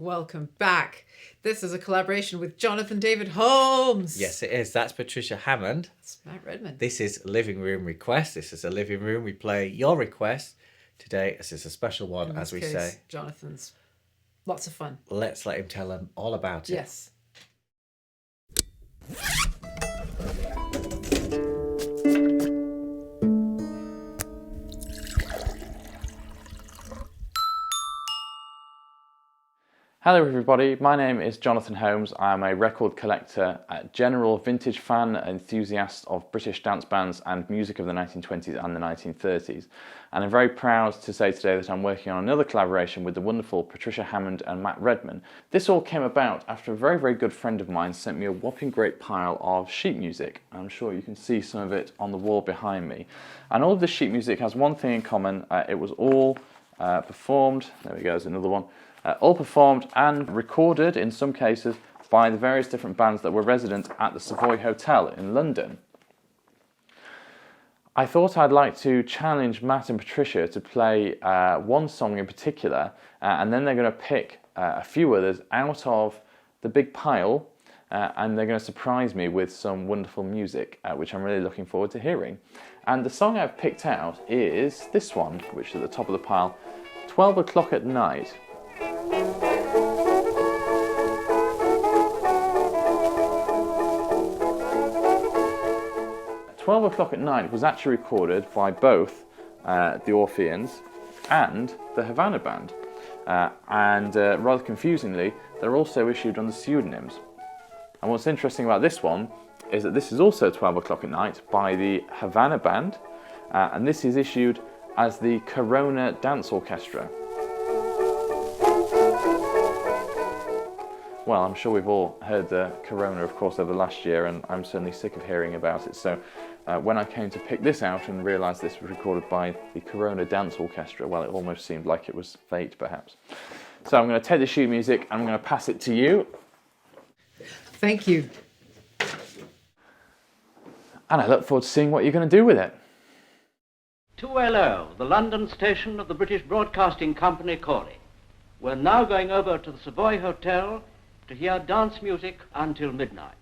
Welcome back. This is a collaboration with Jonathan David Holmes. Yes, it is. That's Patricia Hammond. That's Matt Redman. This is Living Room Request. This is a living room. We play your request. Today, this is a special one, as we say. Jonathan's. Lots of fun. Let's let him tell them all about it. Yes. Hello everybody, my name is Jonathan Holmes. I am a record collector, general vintage fan, enthusiast of British dance bands and music of the 1920s and the 1930s. And I'm very proud to say today that I'm working on another collaboration with the wonderful Patricia Hammond and Matt Redman. This all came about after a very, very good friend of mine sent me a whopping great pile of sheet music. I'm sure you can see some of it on the wall behind me. And all of this sheet music has one thing in common. It was all performed, there we go, there's another one. All performed and recorded, in some cases, by the various different bands that were resident at the Savoy Hotel in London. I thought I'd like to challenge Matt and Patricia to play one song in particular, and then they're going to pick a few others out of the big pile, and they're going to surprise me with some wonderful music, which I'm really looking forward to hearing. And the song I've picked out is this one, which is at the top of the pile, 12 O'Clock at Night. 12 O'Clock at Night was actually recorded by both the Orpheans and the Havana Band. And rather confusingly, they're also issued under pseudonyms. And what's interesting about this one is that this is also 12 O'Clock at Night by the Havana Band, and this is issued as the Corona Dance Orchestra. Well, I'm sure we've all heard the Corona, of course, over the last year, and I'm certainly sick of hearing about it. So when I came to pick this out and realised this was recorded by the Corona Dance Orchestra, well, it almost seemed like it was fate, perhaps. So I'm going to take the sheet music and I'm going to pass it to you. Thank you. And I look forward to seeing what you're going to do with it. 2LO, the London station of the British Broadcasting Company, calling. We're now going over to the Savoy Hotel to hear dance music until midnight.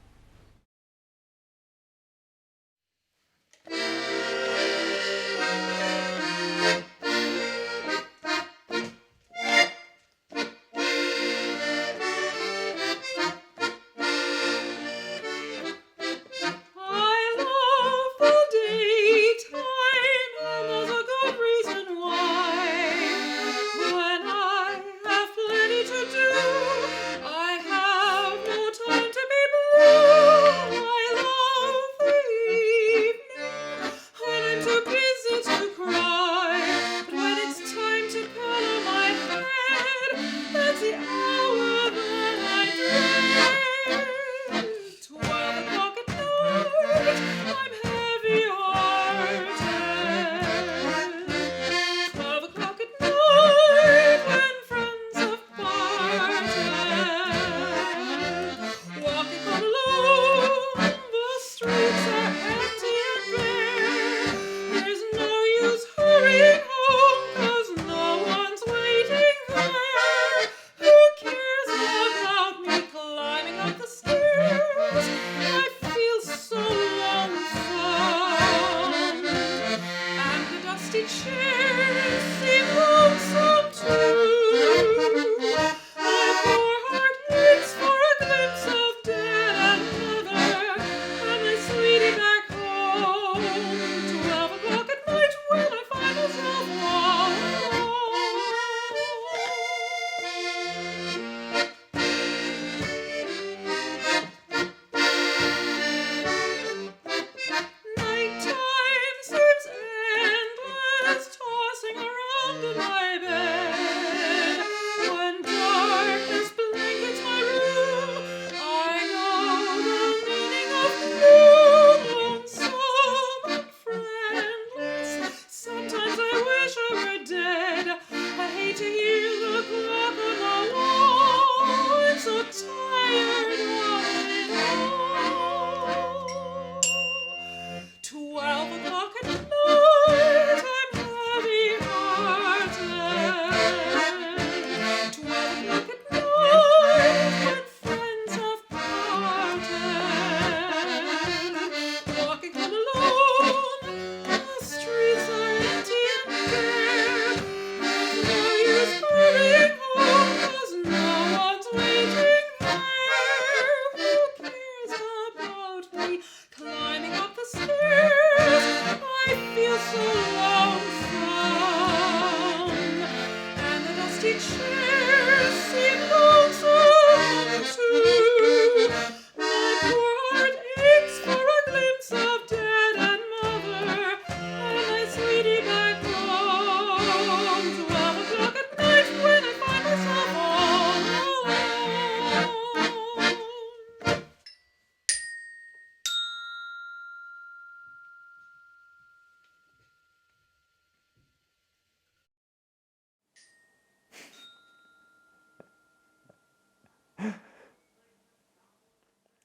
Who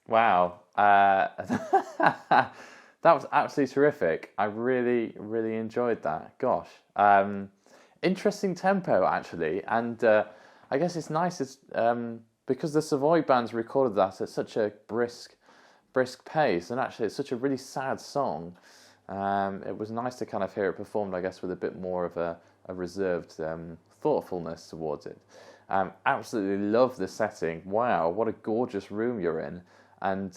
Wow. That was absolutely terrific. I really, really enjoyed that. Gosh. Interesting tempo, actually. And I guess it's nice because the Savoy bands recorded that at such a brisk pace. And actually, it's such a really sad song. It was nice to kind of hear it performed, I guess, with a bit more of a reserved thoughtfulness towards it. Absolutely love the setting. Wow, what a gorgeous room you're in. And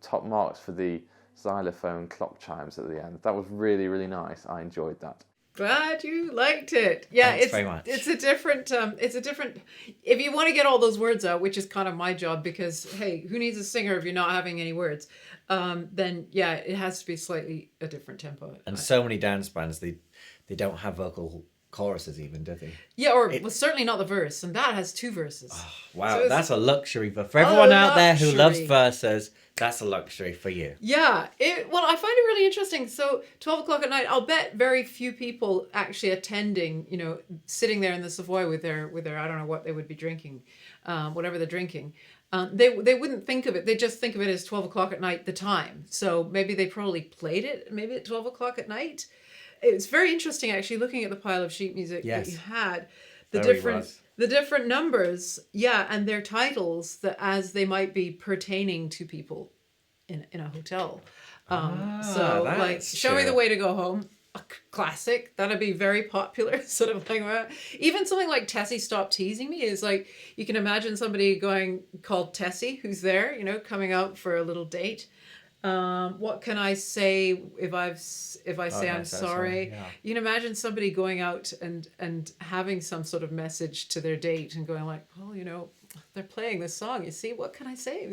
top marks for the xylophone clock chimes at the end. That was really, really nice. I enjoyed that. Glad you liked it. Yeah, Thanks very much. It's a different. If you want to get all those words out, which is kind of my job, because hey, who needs a singer if you're not having any words? Then yeah, it has to be slightly a different tempo. And so many dance bands, they don't have vocal choruses even, do they? Yeah, or well, certainly not the verse, and that has 2 verses. Oh, wow, So that's a luxury. But for everyone out there who loves luxury. verses, that's a luxury for you. Yeah, well, I find it really interesting. So 12 o'clock at night, I'll bet very few people actually attending, sitting there in the Savoy with their I don't know what they would be drinking, whatever they're drinking. They wouldn't think of it. They just think of it as 12 o'clock at night, the time. So maybe they probably played it maybe at 12 o'clock at night. It's very interesting actually looking at the pile of sheet music that you had, the different numbers, and their titles that as they might be pertaining to people in a hotel. So like Show Me the Way to Go Home, a classic, that'd be very popular sort of thing. Even something like Tessie Stop Teasing Me is like, you can imagine somebody called Tessie who's there, coming out for a little date. What can I say if I say I'm sorry? Yeah. You can imagine somebody going out and having some sort of message to their date and going like, well, they're playing this song. You see, what can I say?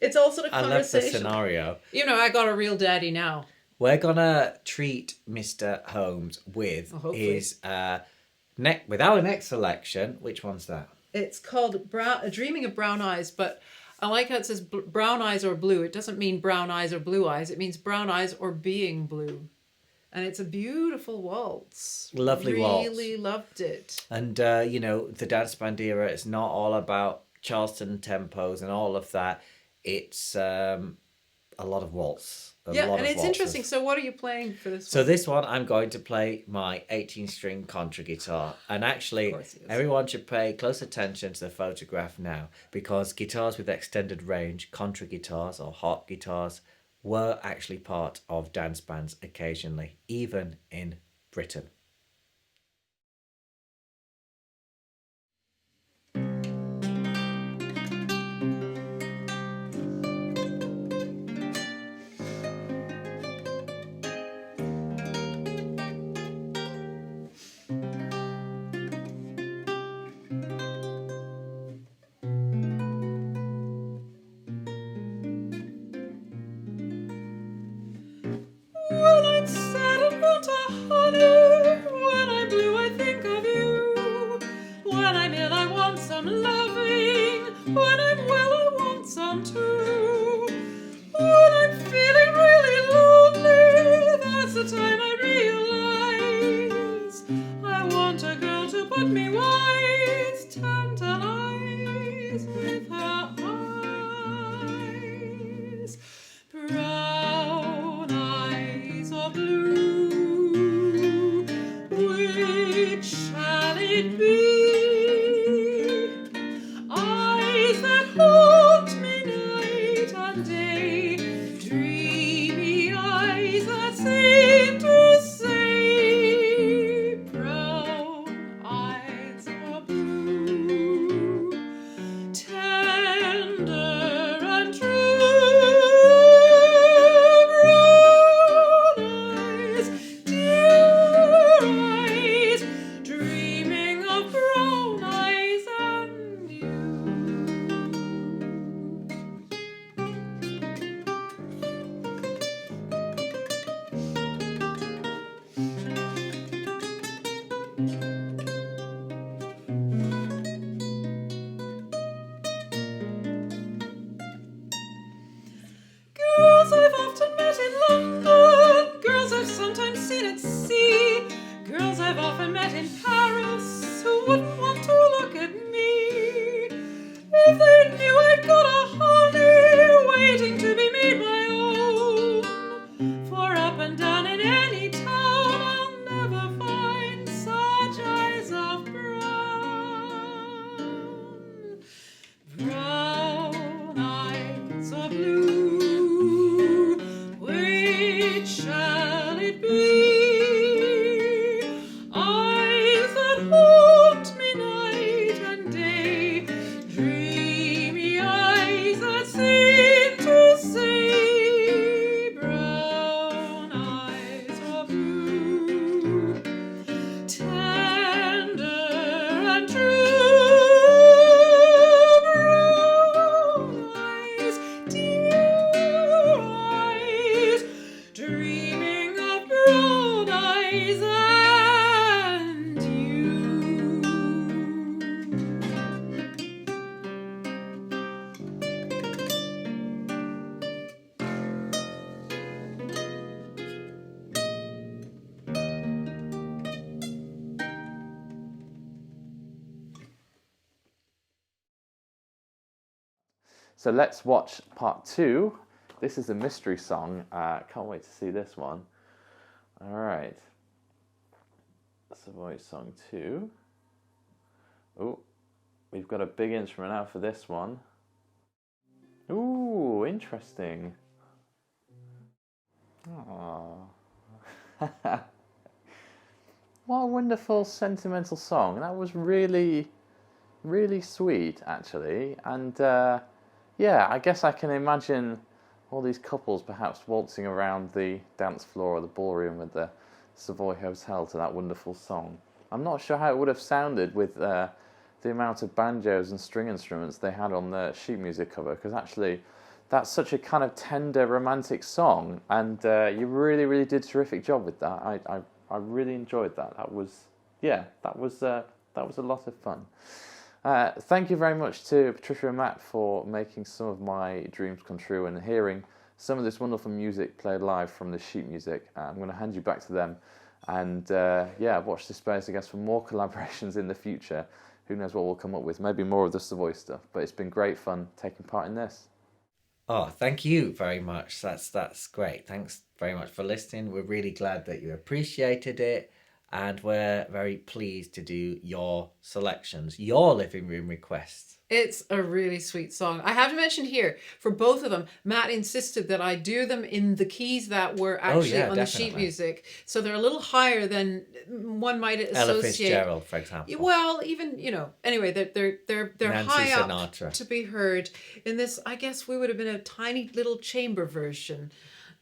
It's all sort of conversation. I love the scenario. I got a real daddy now. We're gonna treat Mr. Holmes with his with our next selection. Which one's that? It's called Dreaming of Brown Eyes, but I like how it says brown eyes or blue. It doesn't mean brown eyes or blue eyes. It means brown eyes or being blue. And it's a beautiful waltz. Lovely waltz. Really loved it. And, the dance band era, it's not all about Charleston tempos and all of that. It's a lot of waltz. And it's interesting. So what are you playing for this one? So this one, I'm going to play my 18-string contra guitar. And actually, everyone should pay close attention to the photograph now, because guitars with extended range, contra guitars or harp guitars, were actually part of dance bands occasionally, even in Britain. Hold me now. So let's watch part 2. This is a mystery song. Can't wait to see this one. All right. Savoy song 2. Oh, we've got a big instrument out for this one. Ooh, interesting. Oh. What a wonderful sentimental song. That was really, really sweet, actually. And yeah, I guess I can imagine all these couples perhaps waltzing around the dance floor or the ballroom at the Savoy Hotel to that wonderful song. I'm not sure how it would have sounded with the amount of banjos and string instruments they had on the sheet music cover, because actually that's such a kind of tender, romantic song, and you really, really did a terrific job with that. I really enjoyed that. That was a lot of fun. Thank you very much to Patricia and Matt for making some of my dreams come true and hearing some of this wonderful music played live from the sheet music. I'm going to hand you back to them, and watch this space, I guess, for more collaborations in the future. Who knows what we'll come up with? Maybe more of the Savoy stuff. But it's been great fun taking part in this. Oh, thank you very much. That's great. Thanks very much for listening. We're really glad that you appreciated it, and we're very pleased to do your selections, your living room requests. It's a really sweet song. I have to mention here, for both of them, Matt insisted that I do them in the keys that were actually on the sheet music. So they're a little higher than one might associate. Ella Fitzgerald, for example. Well, even, anyway, they're Nancy high Sinatra. up to be heard. In this, I guess we would have been a tiny little chamber version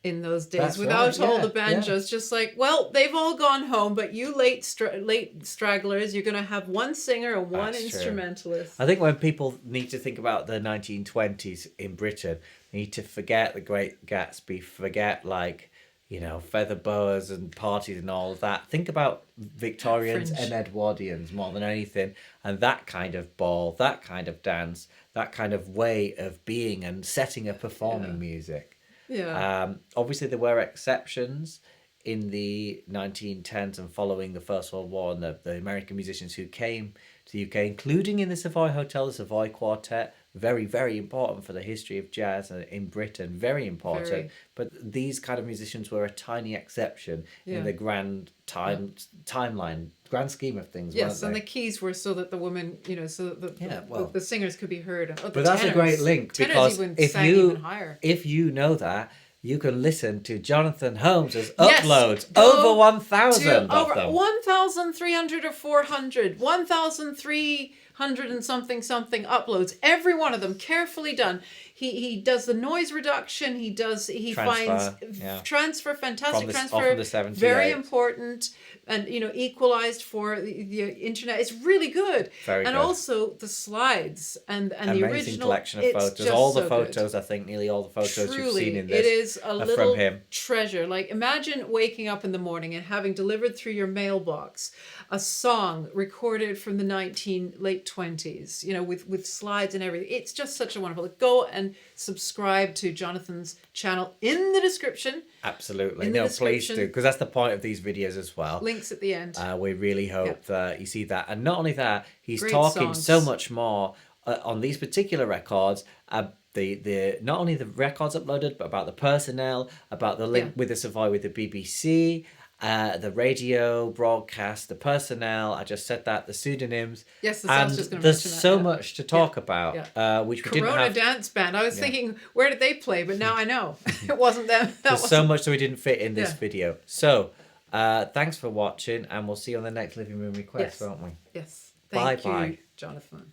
in those days. That's without right, all yeah, the banjos. Just like, well, they've all gone home, but you late stragglers, you're going to have one singer and one instrumentalist. True. I think when people need to think about the 1920s in Britain, they need to forget the Great Gatsby, forget feather boas and parties and all of that. Think about Victorians and Edwardians more than anything, and that kind of ball, that kind of dance, that kind of way of being and setting up performing music. Yeah. Obviously, there were exceptions in the 1910s and following the First World War, and the American musicians who came to the UK, including in the Savoy Hotel, the Savoy Quartet, very, very important for the history of jazz in Britain, very important. Very. But these kind of musicians were a tiny exception in the grand timeline, grand scheme of things. Yes, weren't and they? the keys were so that the women, so that the singers could be heard. But that's a great link, because if you know that, you can listen to Jonathan Holmes' uploads, over 1,000 of them. 1,300 or 400, 1,300 and something uploads. Every one of them carefully done. He does the noise reduction. He finds transfer, fantastic transfer, the very important, and equalized for the internet. It's really good. Very good. Also the slides and the amazing original collection of photos. All the photos, I think, nearly all the photos you've seen in this, it is a little from him. treasure. Like, imagine waking up in the morning and having delivered through your mailbox a song recorded from the late 20s, with slides and everything. It's just such a wonderful. Go and subscribe to Jonathan's channel in the description. Absolutely. Please do, because that's the point of these videos as well. Links at the end. We really hope that you see that. And not only that, he's Great talking songs. so much more on these particular records. The not only the records uploaded, but about the personnel, about the link with the Savoy with the BBC, the radio broadcast, the personnel. I just said that, the pseudonyms. Yes, I was just going to mention that. There's so much to talk about, which we didn't have. Corona Dance Band. I was thinking, where did they play? But now I know it wasn't them. There's so much that we didn't fit in this video. So, thanks for watching, and we'll see you on the next Living Room Request, won't we? Yes. Bye Thank you, Jonathan.